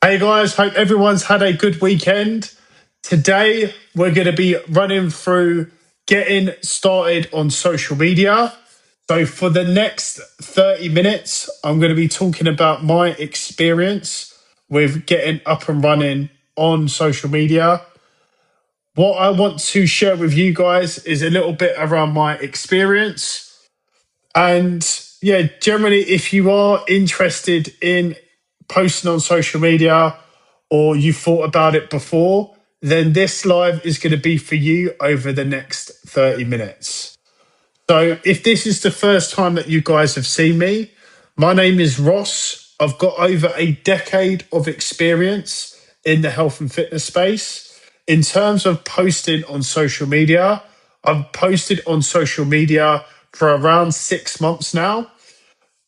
Hey guys, hope everyone's had a good weekend. Today, we're going to be running through getting started on social media. So, for the next 30 minutes, I'm going to be talking about my experience with getting up and running on social media. What I want to share with you guys is a little bit around my experience. And yeah, generally, if you are interested in posting on social media or you thought about it before, then this live is going to be for you over the next 30 minutes. So, if this is the first time that you guys have seen me, my name is Ross. I've got over a decade of experience in the health and fitness space. In terms of posting on social media, I've posted on social media for around 6 months now,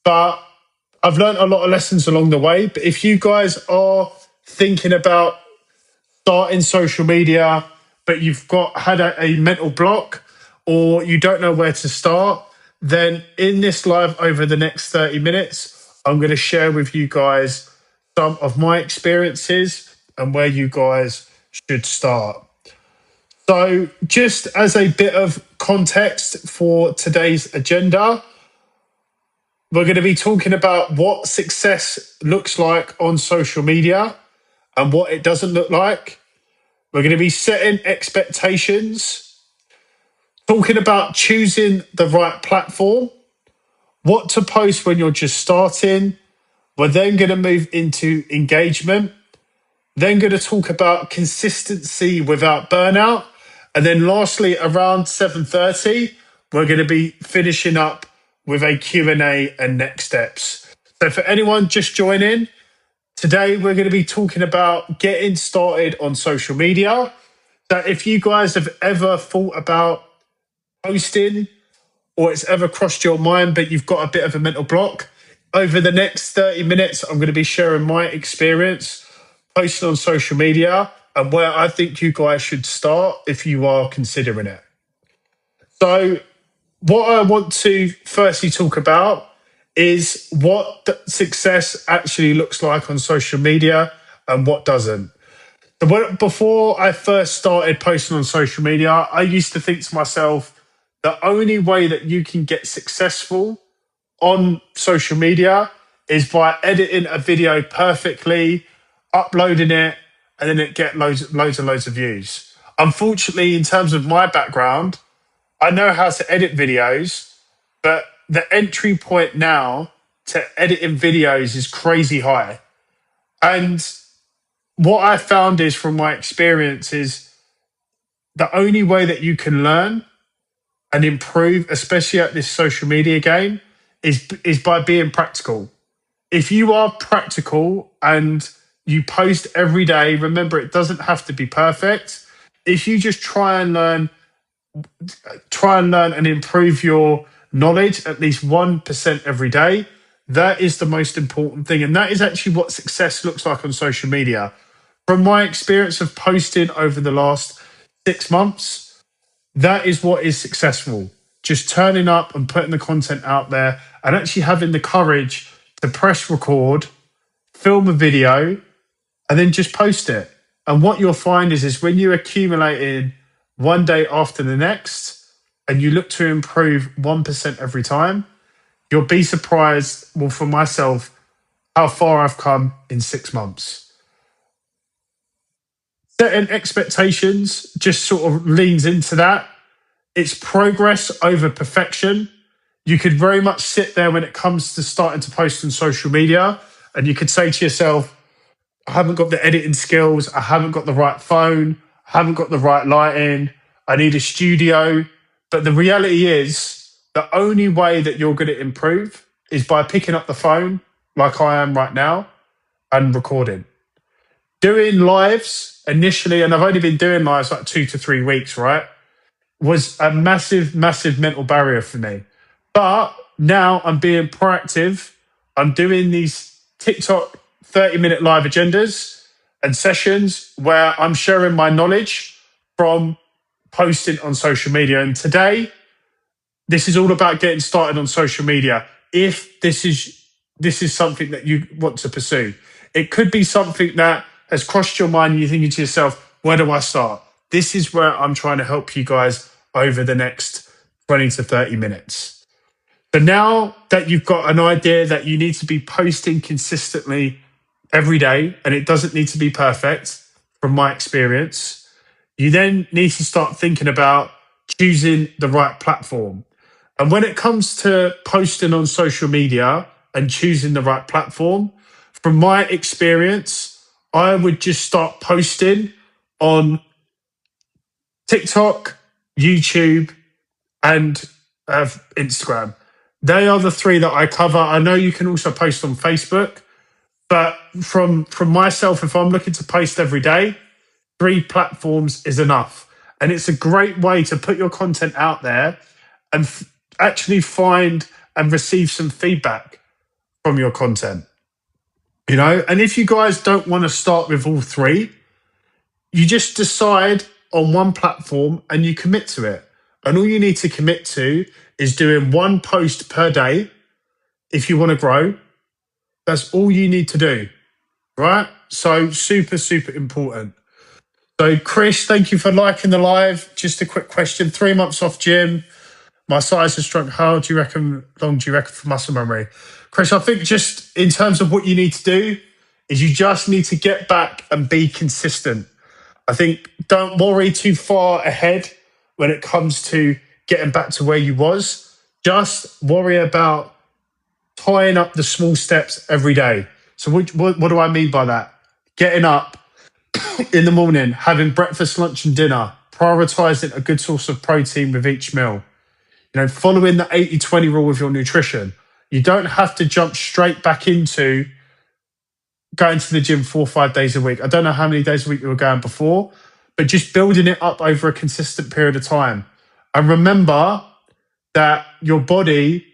but I've learned a lot of lessons along the way. But if you guys are thinking about starting social media, but you've had a mental block or you don't know where to start, then in this live over the next 30 minutes, I'm going to share with you guys some of my experiences and where you guys should start. So, just as a bit of context for today's agenda, we're going to be talking about what success looks like on social media and what it doesn't look like. We're going to be setting expectations, talking about choosing the right platform, what to post when you're just starting. We're then going to move into engagement, then going to talk about consistency without burnout. And then lastly, around 7:30, we're going to be finishing up with a Q&A and next steps. So for anyone just joining, today we're going to be talking about getting started on social media. So if you guys have ever thought about posting or it's ever crossed your mind, but you've got a bit of a mental block, over the next 30 minutes, I'm going to be sharing my experience posting on social media and where I think you guys should start if you are considering it. So, what I want to firstly talk about is what success actually looks like on social media and what doesn't. Before I first started posting on social media, I used to think to myself, the only way that you can get successful on social media is by editing a video perfectly, uploading it, and then it get loads of views. Unfortunately, in terms of my background, I know how to edit videos, but the entry point now to editing videos is crazy high. And what I found is from my experience is the only way that you can learn and improve, especially at this social media game, is by being practical. If you are practical and you post every day, remember it doesn't have to be perfect. If you just try and learn and improve your knowledge at least 1% every day, that is the most important thing. And that is actually what success looks like on social media. From my experience of posting over the last 6 months, that is what is successful. Just turning up and putting the content out there and actually having the courage to press record, film a video, and then just post it. And what you'll find is when you accumulate in one day after the next and you look to improve 1% every time, you'll be surprised, well, for myself, how far I've come in 6 months. Setting expectations just sort of leans into that. It's progress over perfection. You could very much sit there when it comes to starting to post on social media and you could say to yourself, I haven't got the editing skills. I haven't got the right phone. I haven't got the right lighting. I need a studio. But the reality is, the only way that you're going to improve is by picking up the phone, like I am right now, and recording. Doing lives initially, and I've only been doing lives like 2 to 3 weeks, right? Was a massive mental barrier for me. But now I'm being proactive. I'm doing these TikTok 30-minute live agendas and sessions where I'm sharing my knowledge from posting on social media. And today, this is all about getting started on social media. If this is something that you want to pursue. It could be something that has crossed your mind. You're thinking to yourself, where do I start? This is where I'm trying to help you guys over the next 20 to 30 minutes. So now that you've got an idea that you need to be posting consistently every day, and it doesn't need to be perfect from my experience, you then need to start thinking about choosing the right platform. And when it comes to posting on social media and choosing the right platform, from my experience, I would just start posting on TikTok, YouTube, and Instagram. They are the three that I cover. I know you can also post on Facebook, but from myself, if I'm looking to post every day, 3 platforms is enough. And it's a great way to put your content out there and actually find and receive some feedback from your content. You know, and if you guys don't want to start with all 3, you just decide on one platform and you commit to it. And all you need to commit to is doing 1 post per day if you want to grow. That's all you need to do, right? So super, super important. So Chris, thank you for liking the live. Just a quick question. 3 months off gym. My size has shrunk. How do you reckon, long do you reckon for muscle memory? Chris, I think just in terms of what you need to do is you just need to get back and be consistent. I think don't worry too far ahead when it comes to getting back to where you was. Just worry about tying up the small steps every day. So what do I mean by that? Getting up in the morning, having breakfast, lunch and dinner, prioritizing a good source of protein with each meal. You know, following the 80-20 rule with your nutrition. You don't have to jump straight back into going to the gym 4 or 5 days a week. I don't know how many days a week you were going before, but just building it up over a consistent period of time. And remember that your body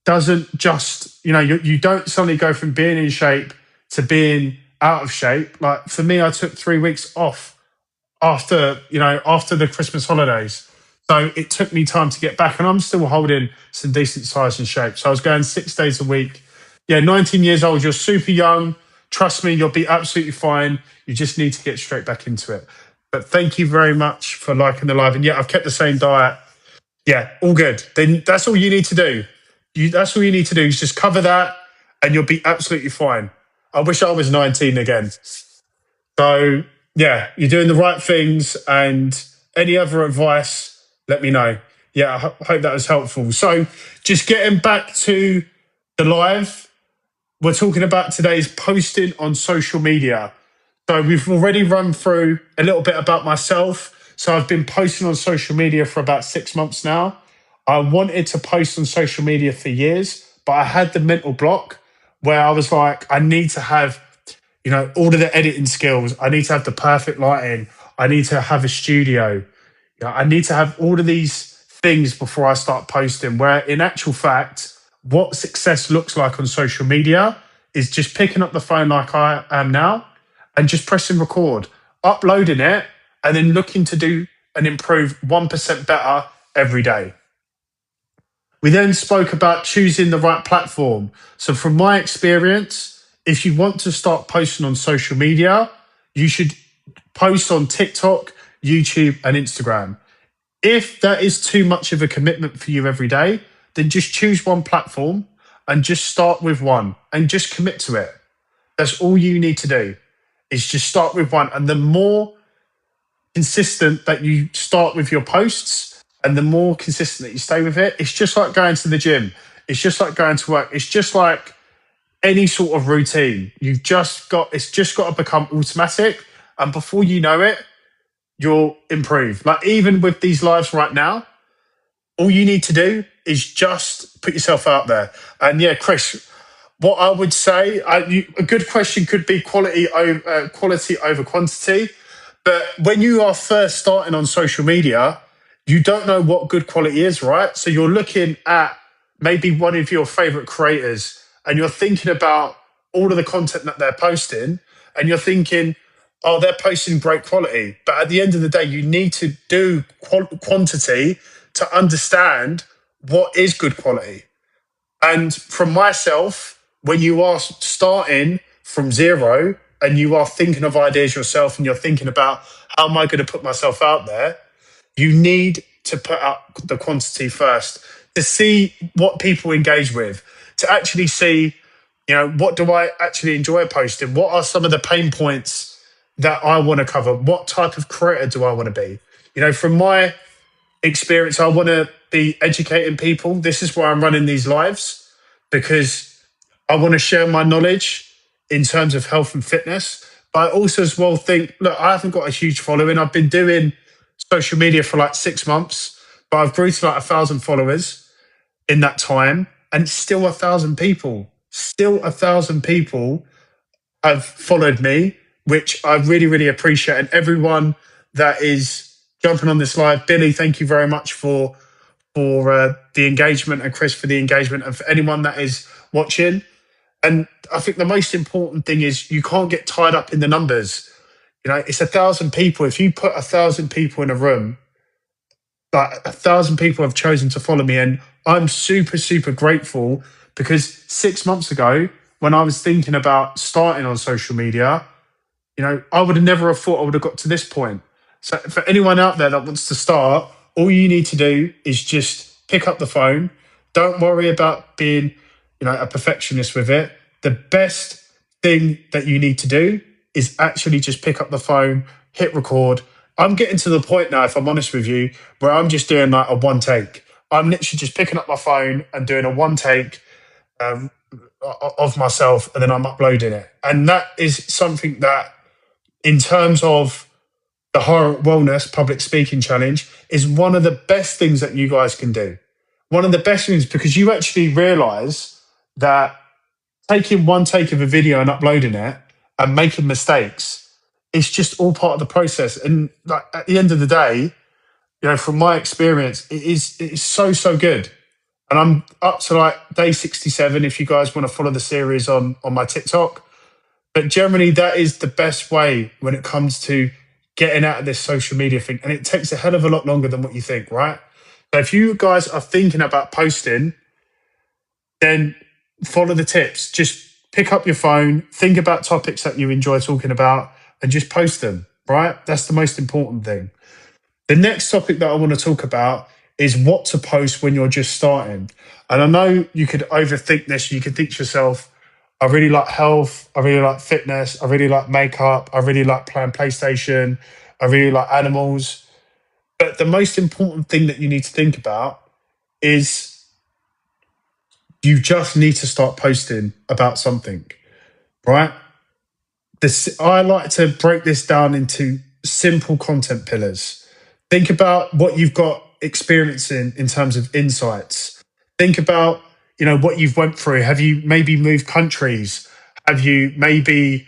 doesn't just, you don't suddenly go from being in shape to being out of shape. Like for me, I took 3 weeks off after the Christmas holidays. So it took me time to get back and I'm still holding some decent size and shape. So I was going 6 days a week. Yeah, 19 years old, you're super young. Trust me, you'll be absolutely fine. You just need to get straight back into it. But thank you very much for liking the live. And yeah, I've kept the same diet. Yeah, all good. Then that's all you need to do. That's all you need to do is just cover that and you'll be absolutely fine. I wish I was 19 again. So yeah, you're doing the right things and any other advice, let me know. Yeah, I hope that was helpful. So just getting back to the live, we're talking about today's posting on social media. So we've already run through a little bit about myself. So I've been posting on social media for about 6 months now. I wanted to post on social media for years, but I had the mental block where I was like, I need to have, all of the editing skills. I need to have the perfect lighting. I need to have a studio. I need to have all of these things before I start posting, where in actual fact, what success looks like on social media is just picking up the phone like I am now and just pressing record, uploading it, and then looking to do and improve 1% better every day. We then spoke about choosing the right platform. So from my experience, if you want to start posting on social media, you should post on TikTok, YouTube, and Instagram. If that is too much of a commitment for you every day, then just choose one platform and just start with one and just commit to it. That's all you need to do is just start with one. And the more consistent that you start with your posts and the more consistent that you stay with it, it's just like going to the gym. It's just like going to work. It's just like any sort of routine. It's just got to become automatic. And before you know it, you'll improve. Like even with these lives right now, all you need to do is just put yourself out there. And yeah, Chris, what I would say, a good question could be quality over quantity. But when you are first starting on social media, you don't know what good quality is, right? So you're looking at maybe one of your favorite creators and you're thinking about all of the content that they're posting and you're thinking, oh, they're posting great quality. But at the end of the day, you need to do quantity to understand what is good quality. And from myself, when you are starting from zero and you are thinking of ideas yourself and you're thinking about how am I going to put myself out there, you need to put up the quantity first to see what people engage with, to actually see, what do I actually enjoy posting? What are some of the pain points that I want to cover? What type of creator do I want to be? From my experience, I want to be educating people. This is why I'm running these lives, because I want to share my knowledge in terms of health and fitness. But I also as well think, look, I haven't got a huge following. I've been doing social media for like 6 months, but I've grew to like 1,000 followers in that time. And it's still 1,000 people. Still 1,000 people have followed me, which I really, really appreciate. And everyone that is jumping on this live, Billy, thank you very much for the engagement, and Chris for the engagement, and for anyone that is watching. And I think the most important thing is you can't get tied up in the numbers. It's 1,000 people. If you put 1,000 people in a room, like 1,000 people have chosen to follow me, and I'm super, super grateful, because 6 months ago, when I was thinking about starting on social media, I would have never have thought I would have got to this point. So for anyone out there that wants to start, all you need to do is just pick up the phone. Don't worry about being, a perfectionist with it. The best thing that you need to do is actually just pick up the phone, hit record. I'm getting to the point now, if I'm honest with you, where I'm just doing like a one take. I'm literally just picking up my phone and doing a one take of myself, and then I'm uploading it. And that is something that, in terms of the Horror Wellness Public Speaking Challenge, is one of the best things that you guys can do. One of the best things, because you actually realize that taking one take of a video and uploading it and making mistakes, it's just all part of the process. And like, at the end of the day, from my experience, it is so, so good. And I'm up to like day 67 if you guys want to follow the series on my TikTok. But generally, that is the best way when it comes to getting out of this social media thing. And it takes a hell of a lot longer than what you think, right? So if you guys are thinking about posting, then follow the tips. Just pick up your phone, think about topics that you enjoy talking about, and just post them, right? That's the most important thing. The next topic that I want to talk about is what to post when you're just starting. And I know you could overthink this. You could think to yourself, I really like health. I really like fitness. I really like makeup. I really like playing PlayStation. I really like animals. But the most important thing that you need to think about is you just need to start posting about something, right? I like to break this down into simple content pillars. Think about what you've got experience in terms of insights. Think about, what you've went through. Have you maybe moved countries? Have you maybe,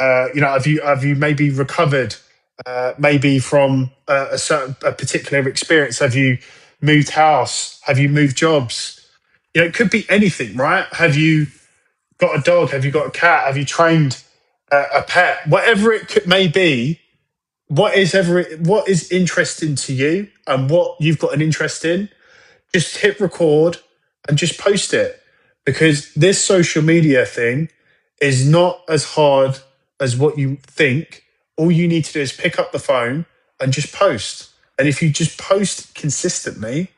have you maybe recovered, maybe from a particular experience? Have you moved house? Have you moved jobs? It could be anything, right? Have you got a dog? Have you got a cat? Have you trained a pet? Whatever may be, what is interesting to you and what you've got an interest in, just hit record and just post it. Because this social media thing is not as hard as what you think. All you need to do is pick up the phone and just post. And if you just post consistently,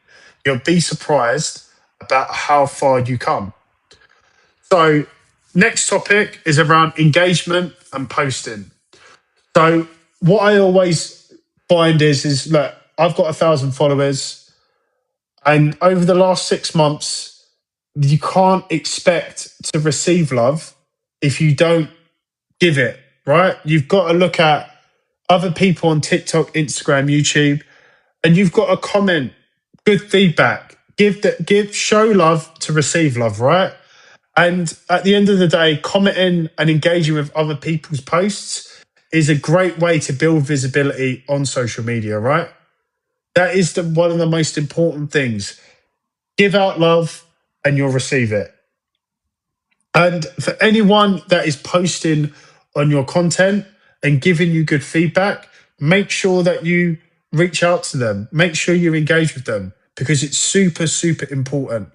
you'll be surprised about how far you come. So next topic is around engagement and posting. So what I always find is look, I've got 1,000 followers, and over the last 6 months, you can't expect to receive love if you don't give it, right? You've got to look at other people on TikTok, Instagram, YouTube, and you've got to comment good feedback. Show love to receive love, right? And at the end of the day, commenting and engaging with other people's posts is a great way to build visibility on social media, right? That is one of the most important things. Give out love and you'll receive it. And for anyone that is posting on your content and giving you good feedback, make sure that you reach out to them. Make sure you engage with them, because it's super, super important,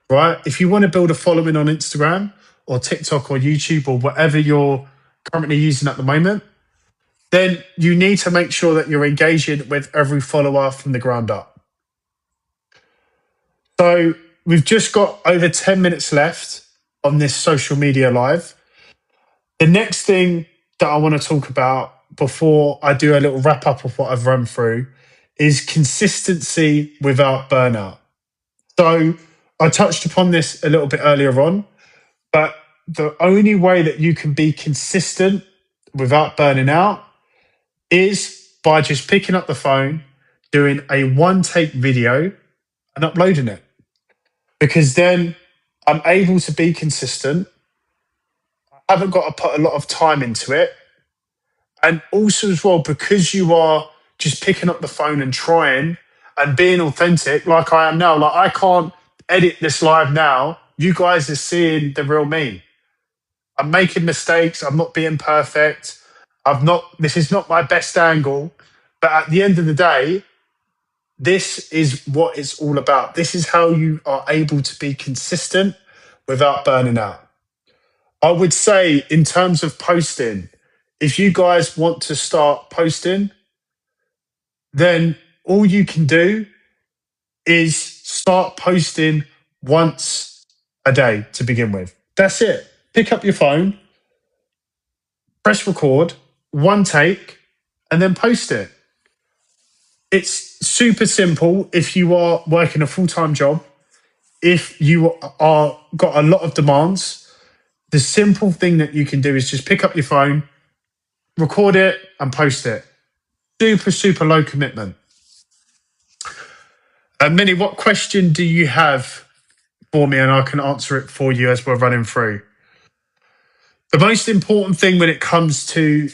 right? If you want to build a following on Instagram or TikTok or YouTube or whatever you're currently using at the moment, then you need to make sure that you're engaging with every follower from the ground up. So we've just got over 10 minutes left on this social media live. The next thing that I want to talk about before I do a little wrap up of what I've run through is consistency without burnout. So I touched upon this a little bit earlier on, but the only way that you can be consistent without burning out is by just picking up the phone, doing a one take video and uploading it. Because then I'm able to be consistent. I haven't got to put a lot of time into it. And also, as well, because you are just picking up the phone and trying and being authentic, like I am now, like I can't edit this live now. You guys are seeing the real me. I'm making mistakes. I'm not being perfect. This is not my best angle. But at the end of the day, this is what it's all about. This is how you are able to be consistent without burning out. I would say, in terms of posting, if you guys want to start posting, then all you can do is start posting once a day to begin with. That's it. Pick up your phone, press record, one take, and then post it. It's super simple if you are working a full-time job. If you are got a lot of demands, the simple thing that you can do is just pick up your phone, record it, and post it. Super, super low commitment. Minnie, what question do you have for me? And I can answer it for you as we're running through. The most important thing when it comes to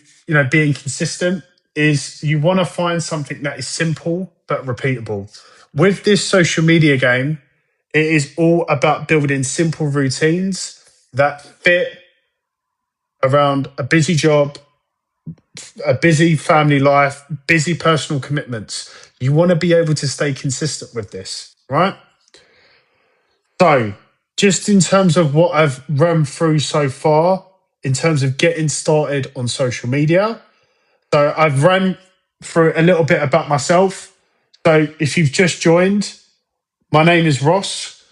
being consistent is you want to find something that is simple but repeatable. With this social media game, it is all about building simple routines that fit around a busy job, a busy family life, busy personal commitments. You want to be able to stay consistent with this, right? So, just in terms of what I've run through so far, in terms of getting started on social media, so I've run through a little bit about myself. So, if you've just joined, my name is Ross.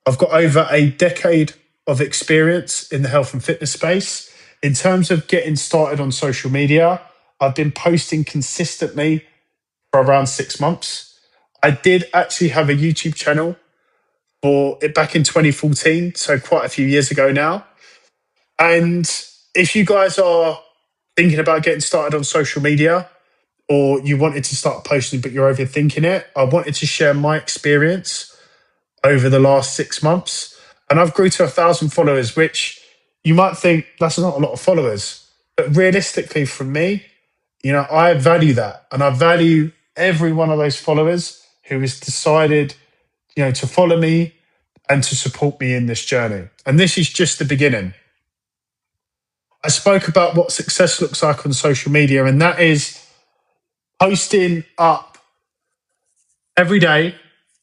I've got over a decade of experience in the health and fitness space. In terms of getting started on social media, I've been posting consistently for around 6 months. I did actually have a YouTube channel for it back in 2014, so quite a few years ago now. And if you guys are thinking about getting started on social media, or you wanted to start posting but you're overthinking it, I wanted to share my experience over the last 6 months. And I've grew to 1,000 followers, which you might think that's not a lot of followers. But realistically, from me, I value that. And I value every one of those followers who has decided, to follow me and to support me in this journey. And this is just the beginning. I spoke about what success looks like on social media, and that is posting up every day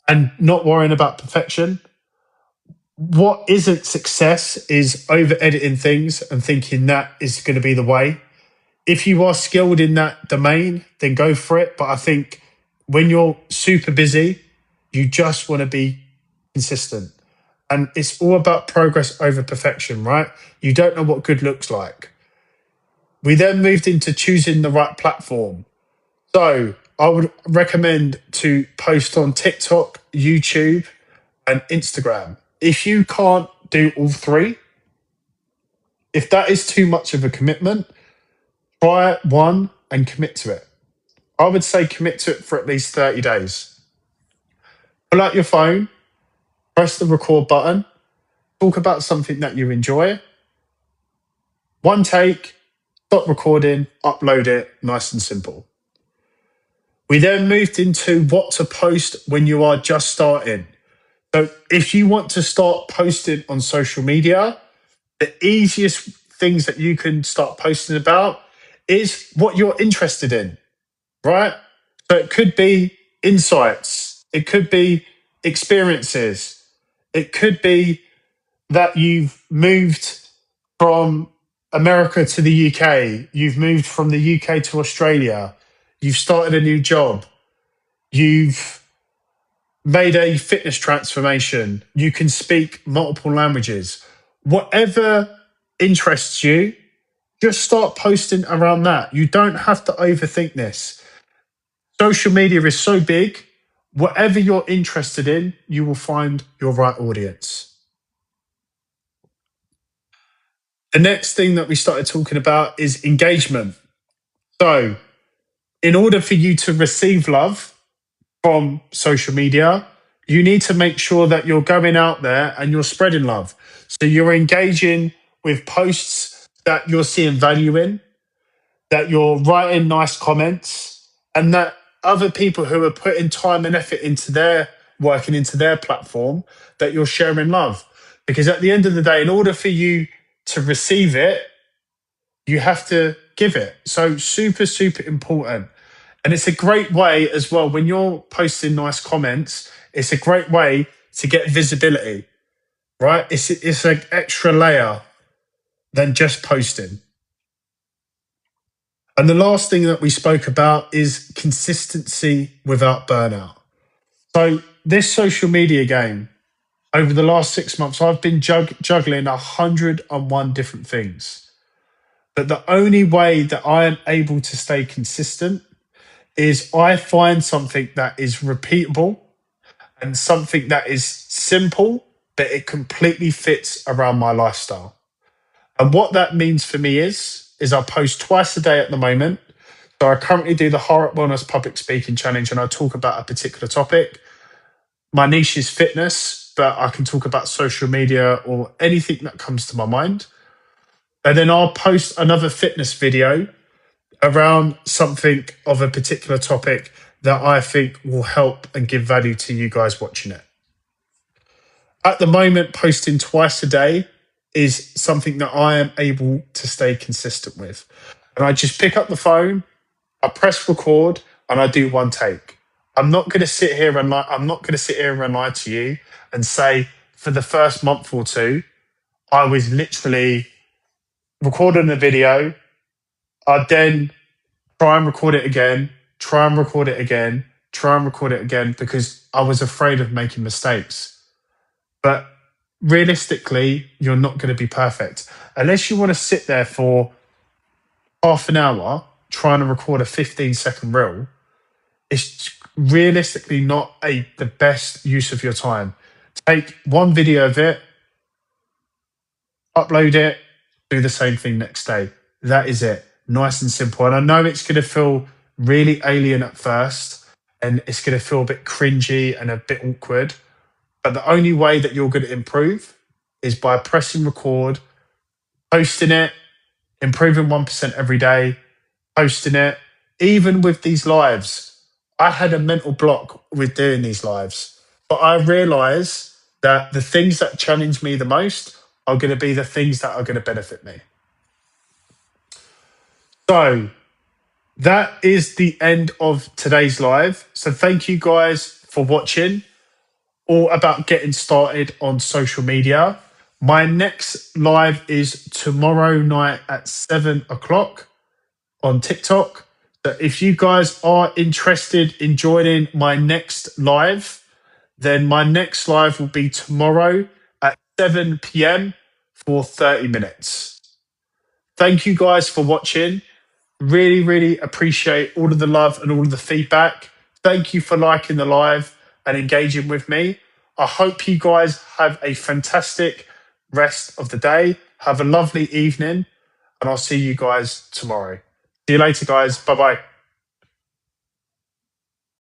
and not worrying about perfection. What isn't success is over editing things and thinking that is going to be the way. If you are skilled in that domain, then go for it. But I think when you're super busy, you just want to be consistent. And it's all about progress over perfection, right? You don't know what good looks like. We then moved into choosing the right platform. So I would recommend to post on TikTok, YouTube, and Instagram. If you can't do all three, if that is too much of a commitment, try one and commit to it. I would say commit to it for at least 30 days. Pull out your phone, press the record button, talk about something that you enjoy. One take, stop recording, upload it, nice and simple. We then moved into what to post when you are just starting. So if you want to start posting on social media, the easiest things that you can start posting about is what you're interested in, right? So it could be insights, it could be experiences, it could be that you've moved from America to the UK, you've moved from the UK to Australia, you've started a new job, you've made a fitness transformation, you can speak multiple languages, whatever interests you, just start posting around that. You don't have to overthink this. Social media is so big. Whatever you're interested in, you will find your right audience. The next thing that we started talking about is engagement. So, in order for you to receive love from social media, you need to make sure that you're going out there and you're spreading love. So, you're engaging with posts that you're seeing value in, that you're writing nice comments, and that other people who are putting time and effort into their work and into their platform, that you're sharing love. Because at the end of the day, in order for you to receive it, you have to give it. So super, super important. And it's a great way as well, when you're posting nice comments, it's a great way to get visibility, right? It's an extra layer than just posting. And the last thing that we spoke about is consistency without burnout. So, this social media game, over the last 6 months, I've been juggling 101 different things. But the only way that I am able to stay consistent is I find something that is repeatable and something that is simple, but it completely fits around my lifestyle. And what that means for me is I post twice a day at the moment. So I currently do the Horror Wellness Public Speaking Challenge, and I talk about a particular topic. My niche is fitness, but I can talk about social media or anything that comes to my mind. And then I'll post another fitness video around something of a particular topic that I think will help and give value to you guys watching it. At the moment, posting twice a day is something that I am able to stay consistent with. And I just pick up the phone, I press record, and I do one take. I'm not going to sit here and lie to you and say for the first month or two, I was literally recording a video. I'd then try and record it again, try and record it again, try and record it again, because I was afraid of making mistakes. But realistically, you're not going to be perfect. Unless you want to sit there for half an hour trying to record a 15-second reel, it's realistically not the best use of your time. Take one video of it, upload it, do the same thing next day. That is it. Nice and simple. And I know it's going to feel really alien at first, and it's going to feel a bit cringy and a bit awkward. But the only way that you're going to improve is by pressing record, posting it, improving 1% every day, posting it. Even with these lives, I had a mental block with doing these lives. But I realize that the things that challenge me the most are going to be the things that are going to benefit me. So that is the end of today's live. So thank you guys for watching. All about getting started on social media. My next live is tomorrow night at 7 o'clock on TikTok. So if you guys are interested in joining my next live, then my next live will be tomorrow at 7 p.m. for 30 minutes. Thank you guys for watching. Really, really appreciate all of the love and all of the feedback. Thank you for liking the live and engaging with me. I hope you guys have a fantastic rest of the day. Have a lovely evening, and I'll see you guys tomorrow. See you later, guys. Bye-bye.